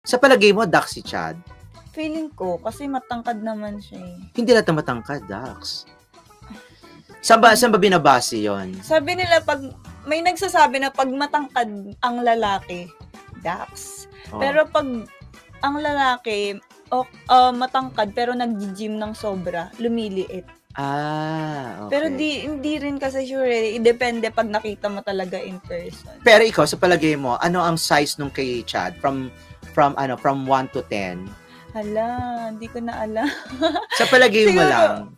Sa palagay mo, duck si Chad? Feeling ko, kasi matangkad naman siya eh. Hindi lahat na matangkad, ducks. Saan ba binabase yon? Sabi nila, may nagsasabi na pag matangkad ang lalaki, ducks. Oh. Pero pag ang lalaki, matangkad pero nag-gym ng sobra, lumiliit. Okay. Pero hindi rin kasi sure eh. Depende pag nakita mo talaga in person. Pero ikaw, sa palagay mo, ano ang size nung kay Chad? From 1 to 10? Hala, hindi ko na alam. Sa palagay mo lang?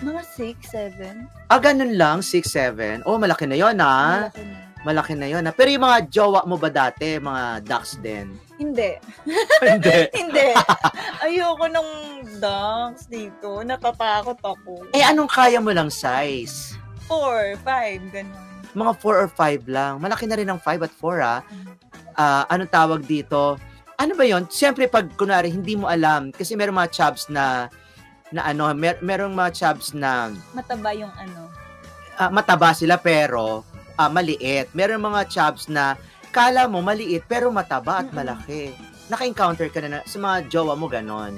Mga 6, 7. Ganun lang? 6, 7? Oh, malaki na yun, ha? Malaki na. Malaki na yun, ha? Pero yung mga jowa mo ba dati, mga ducks din? Hindi. Hindi. Hindi. Ayoko ng ducks dito. Natatakot ako. Anong kaya mo lang size? 4, 5, ganun. Mga 4 or 5 lang. Malaki na rin ang 5 at 4, ha? Anong tawag dito? Ano ba yon? Siyempre, pag kunwari, hindi mo alam, kasi merong mga chubs na merong mga chubs na mataba yung mataba sila pero maliit. Merong mga chubs na kala mo maliit pero mataba at malaki. Naka-encounter ka na sa mga jowa mo ganon.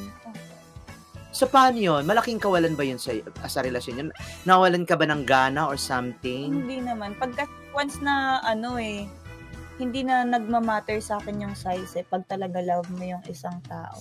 So, paano yun? Malaking kawalan ba yun sa relasyon yun? Nawalan ka ba ng gana or something? Hindi naman. Pagka once na hindi na nagmamatter sa akin yung size pag talaga love mo yung isang tao.